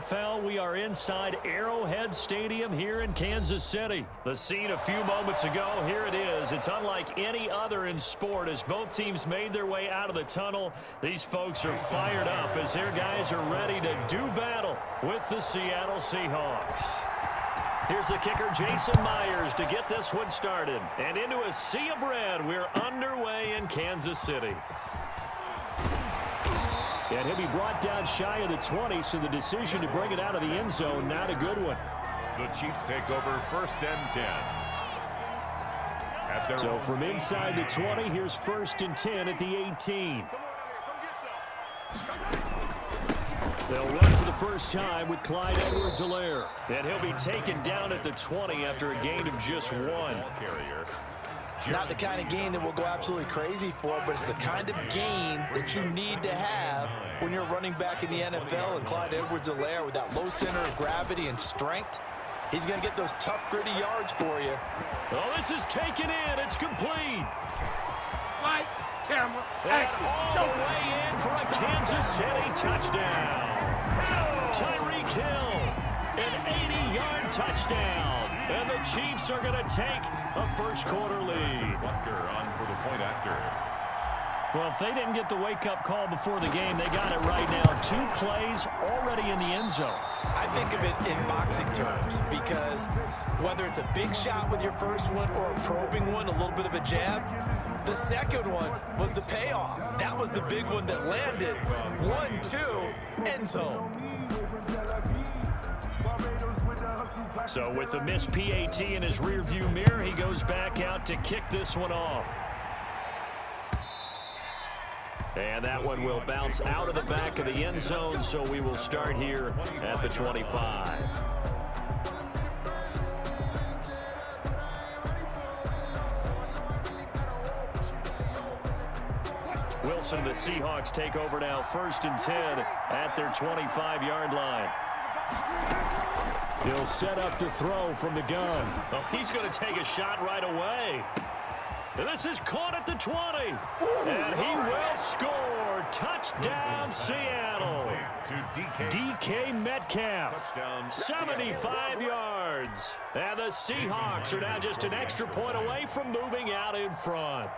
NFL. We are inside Arrowhead Stadium here in Kansas City. The scene a few moments ago, here it is. It's unlike any other in sport as both teams made their way out of the tunnel. These folks are fired up as their guys are ready to do battle with the Seattle Seahawks. Here's the kicker, Jason Myers, to get this one started. And into a sea of red, we're underway in Kansas City. And he'll be brought down shy of the 20, so the decision to bring it out of the end zone, not a good one. The Chiefs take over 1st and 10. So from inside the 20, here's 1st and 10 at the 18. They'll run for the first time with Clyde Edwards-Helaire. And he'll be taken down at the 20 after a gain of just 1. Not the kind of gain that we'll go absolutely crazy for, but it's the kind of gain that you need to have when you're running back in the NFL. And Clyde Edwards-Helaire, with that low center of gravity and strength, he's going to get those tough, gritty yards for you. Oh, this is taken in. It's complete. Light, camera, action. All the way in for a Kansas City touchdown. Tyreek Hill, an 80-yard touchdown. And the Chiefs are going to take a first-quarter lead. Butker on for the point after. Well, if they didn't get the wake-up call before the game, they got it right now. 2 plays already in the end zone. I think of it in boxing terms because whether it's a big shot with your first one or a probing one, a little bit of a jab, the second one was the payoff. That was the big one that landed. 1-2, end zone. So with the missed PAT in his rearview mirror, he goes back out to kick this one off. And that one will bounce out of the back of the end zone, so we will start here at the 25. Wilson and the Seahawks take over now, 1st and 10 at their 25-yard line. He'll set up to throw from the gun. Oh, he's going to take a shot right away. And this is caught at the 20. And he will score. Touchdown, Seattle. DK Metcalf, 75 yards. And the Seahawks are now just an extra point away from moving out in front.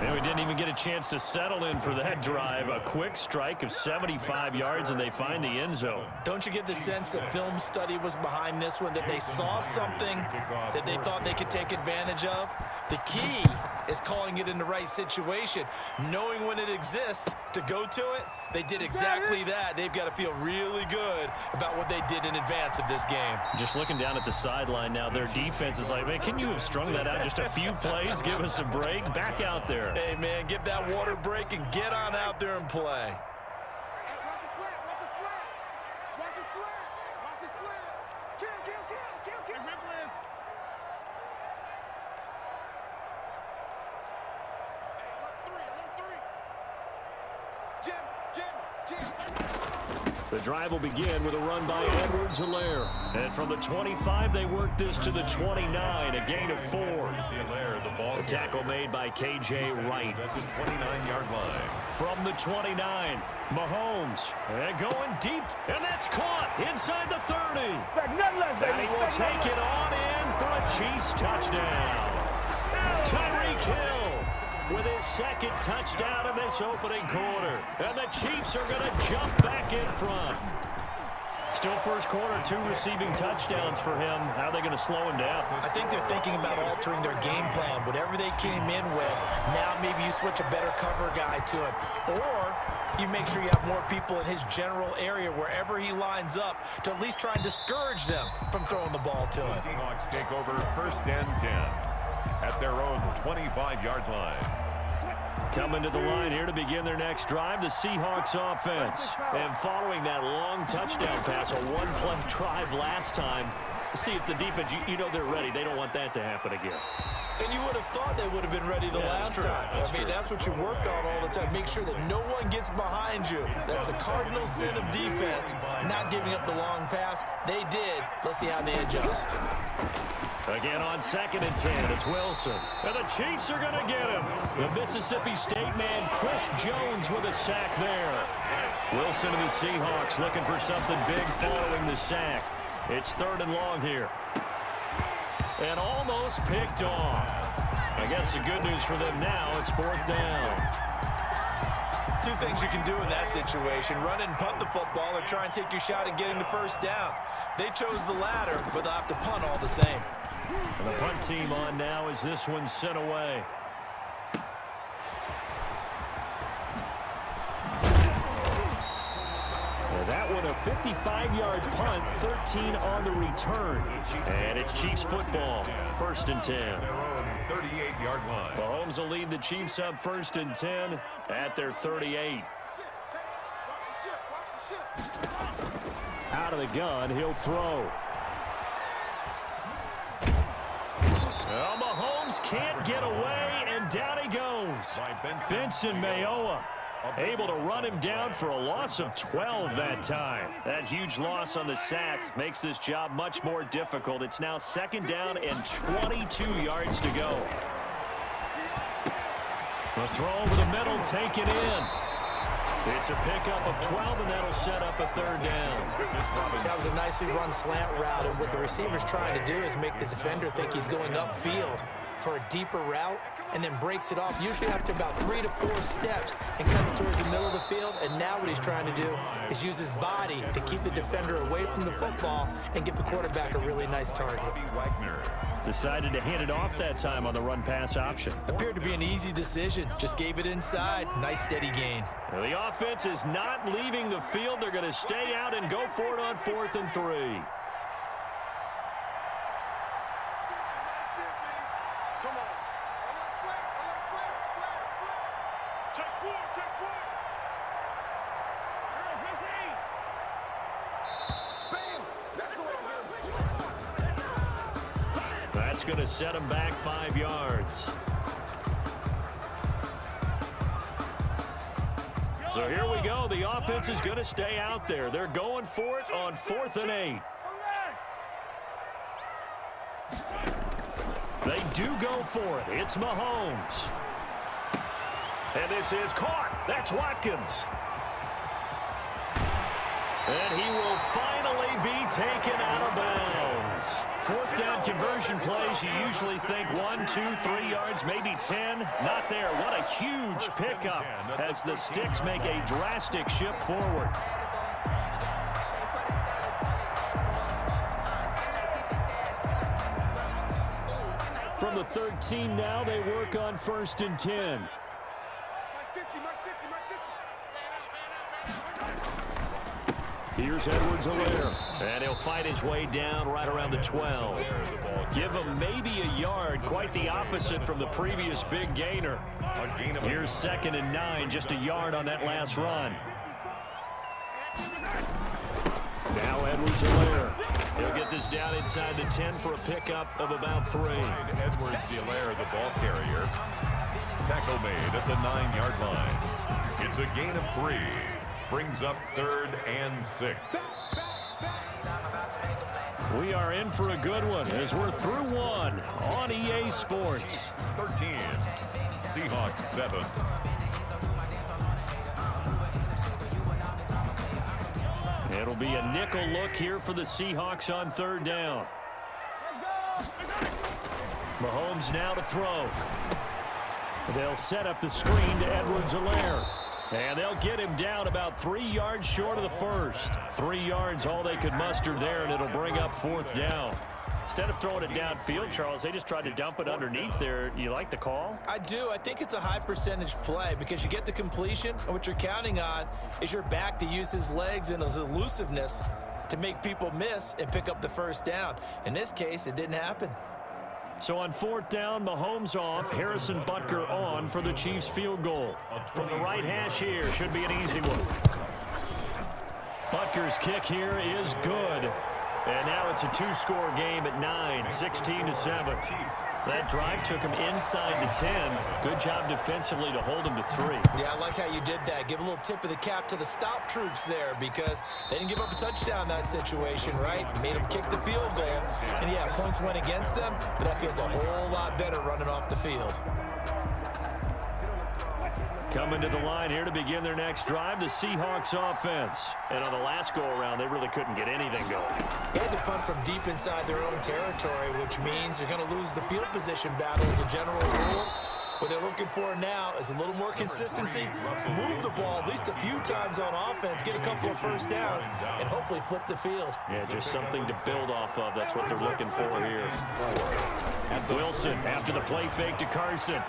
And we didn't even get a chance to settle in for that drive. A quick strike of 75 yards, and they find the end zone. Don't you get the sense that film study was behind this one, that they saw something that they thought they could take advantage of? The key is calling it in the right situation, knowing when it exists to go to it. They did exactly that. They've got to feel really good about what they did in advance of this game. Just looking down at the sideline now, their defense is like, man, can you have strung that out just a few plays? Give us a break. Back out there. Hey, man, give that water break and get on out there and play. The drive will begin with a run by Edwards-Helaire. And from the 25, they work this to the 29, a gain of 4. A tackle made by K.J. Wright. At the 29-yard line. From the 29, Mahomes. And going deep, and that's caught inside the 30. And he will take it on in for a Chiefs touchdown. Tyreek Hill with his 2nd touchdown in this opening quarter. And the Chiefs are going to jump back in front. Still first quarter, 2 receiving touchdowns for him. How are they going to slow him down? I think they're thinking about altering their game plan. Whatever they came in with, now maybe you switch a better cover guy to him. Or you make sure you have more people in his general area wherever he lines up to at least try and discourage them from throwing the ball to him. The Seahawks take over 1st and 10 at their own 25-yard line. Coming to the line here to begin their next drive, the Seahawks offense. And following that long touchdown pass, a 1-play drive last time, see if the defense, you know they're ready. They don't want that to happen again. And you would have thought they would have been ready the last time. I mean, that's what you work on all the time. Make sure that no one gets behind you. That's the cardinal sin of defense, not giving up the long pass. They did. Let's see how they adjust. Again on 2nd and 10, it's Wilson. And the Chiefs are going to get him. The Mississippi State man, Chris Jones, with a sack there. Wilson and the Seahawks looking for something big following the sack. It's 3rd and long here. And almost picked off. I guess the good news for them now, it's 4th down. Two things you can do in that situation: run and punt the football, or try and take your shot at getting the 1st down. They chose the latter, but they'll have to punt all the same. And the punt team on now as this one's sent away. And that one a 55-yard punt, 13 on the return. And it's Chiefs football, 1st and 10. 38-yard line. Mahomes will lead the Chiefs up 1st and 10 at their 38. Out of the gun, he'll throw. Well, Mahomes can't get away, and down he goes. Benson Mayowa able to run him down for a loss of 12 that time. That huge loss on the sack makes this job much more difficult. It's now 2nd down and 22 yards to go. The throw over the middle, taken in. It's a pickup of 12, and that'll set up a 3rd down. That was a nicely run slant route, and what the receiver's trying to do is make the defender think he's going upfield for a deeper route, and then breaks it off, usually after about 3 to 4 steps, and cuts towards the middle of the field. And now what he's trying to do is use his body to keep the defender away from the football and give the quarterback a really nice target. Decided to hand it off that time on the run-pass option. Appeared to be an easy decision. Just gave it inside. Nice steady gain. Well, the offense is not leaving the field. They're going to stay out and go for it on 4th and 3. That's going to set him back 5 yards. So here we go. The offense is going to stay out there. They're going for it on 4th and 8. They do go for it. It's Mahomes. And this is caught. That's Watkins. And he will finally be taken out of bounds. 4th down conversion plays, you usually think 1, 2, 3 yards, maybe 10. Not there. What a huge pickup as the Sticks make a drastic shift forward. From the 13 now, they work on 1st and 10. Here's Edwards-Helaire, and he'll fight his way down right around the 12. Give him maybe a yard, quite the opposite from the previous big gainer. Here's 2nd and 9, just a yard on that last run. Now Edwards-Helaire. He'll get this down inside the 10 for a pickup of about 3. Edwards-Helaire, the ball carrier. Tackle made at the 9-yard line. It's a gain of 3. Brings up 3rd and 6. We are in for a good one as we're through one on EA Sports. 13. Seahawks 7. It'll be a nickel look here for the Seahawks on 3rd down. Mahomes now to throw. They'll set up the screen to Edwards-Helaire. And they'll get him down about 3 yards short of the first. 3 yards all they could muster there, and it'll bring up 4th down. Instead of throwing it downfield, Charles, they just tried to dump it underneath there. You like the call? I do. I think it's a high percentage play because you get the completion, and what you're counting on is your back to use his legs and his elusiveness to make people miss and pick up the 1st down. In this case, it didn't happen. So on 4th down, Mahomes off, Harrison Butker on for the Chiefs field goal. From the right hash here, should be an easy one. Butker's kick here is good. And now it's a two-score game at 9, 16-7. That drive took him inside the 10. Good job defensively to hold him to 3. Yeah, I like how you did that. Give a little tip of the cap to the stop troops there because they didn't give up a touchdown in that situation, right? Made them kick the field goal. And, yeah, points went against them, but that feels a whole lot better running off the field. Coming to the line here to begin their next drive, the Seahawks offense. And on the last go-around, they really couldn't get anything going. They had to punt from deep inside their own territory, which means you're going to lose the field position battle as a general rule. What they're looking for now is a little more consistency, move the ball at least a few times on offense, get a couple of first downs, and hopefully flip the field. Yeah, just something to build off of. That's what they're looking for here. Wilson after the play fake to Carson.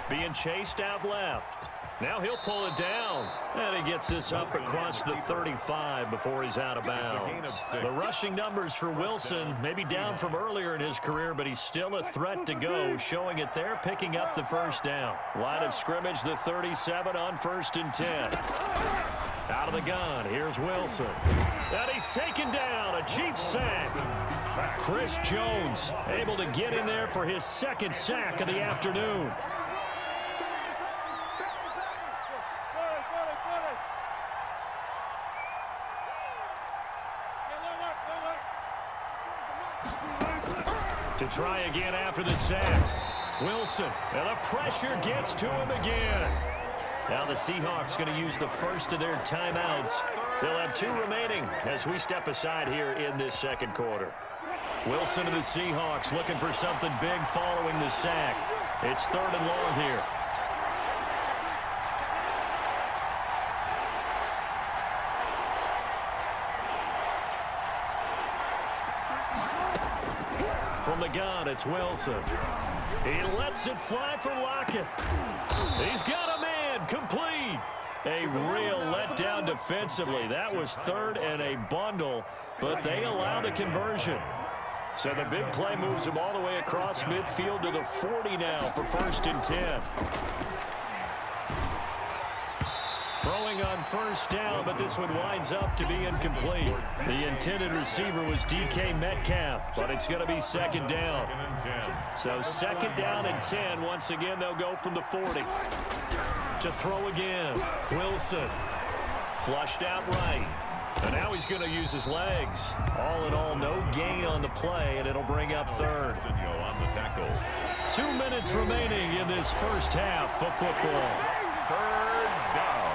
Being chased out left. Now he'll pull it down. And he gets this up across the 35 before he's out of bounds. The rushing numbers for Wilson may be down from earlier in his career, but he's still a threat to go, showing it there, picking up the first down. Line of scrimmage, the 37 on 1st and 10. Out of the gun, here's Wilson. And he's taken down, a Chiefs sack. Chris Jones able to get in there for his second sack of the afternoon. To try again after the sack. Wilson, and the pressure gets to him again. Now the Seahawks going to use the first of their timeouts. They'll have 2 remaining as we step aside here in this second quarter. Wilson to the Seahawks looking for something big following the sack. It's 3rd and long here. From the gun, it's Wilson. He lets it fly for Lockett. He's got a man, complete. A real letdown defensively. That was 3rd and a bundle, but they allowed a conversion. So the big play moves him all the way across midfield to the 40 now for 1st and 10. Throwing on 1st down, but this one winds up to be incomplete. The intended receiver was DK Metcalf, but it's going to be 2nd down. So 2nd down and 10. Once again, they'll go from the 40. To throw again. Wilson. Flushed out right. And now he's going to use his legs. All in all, no gain on the play, and it'll bring up 3rd. 2 minutes remaining in this first half of football. 3rd down.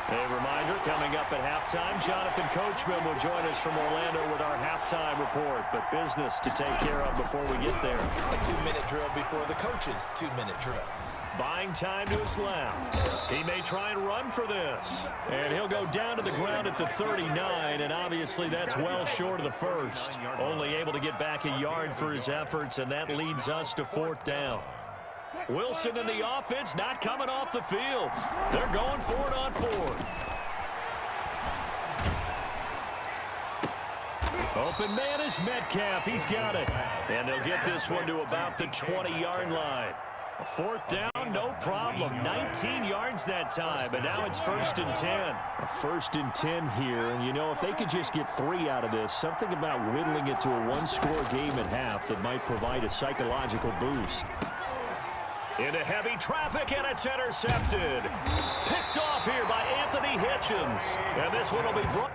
A reminder, coming up at halftime, Jonathan Coachman will join us from Orlando with our halftime report. But business to take care of before we get there. A 2-minute drill before the coach's 2-minute drill. Buying time to his left. He may try and run for this. And he'll go down to the ground at the 39, and obviously that's well short of the first. Only able to get back a yard for his efforts, and that leads us to 4th down. Wilson and the offense not coming off the field. They're going for it on 4th. Open man is Metcalf. He's got it. And they'll get this one to about the 20-yard line. 4th down, no problem. 19 yards that time, and now it's 1st and 10. A 1st and 10 here, and you know, if they could just get 3 out of this, something about whittling it to a 1-score game at half that might provide a psychological boost. Into heavy traffic, and it's intercepted. Picked off here by Anthony Hitchens. And this one will be brought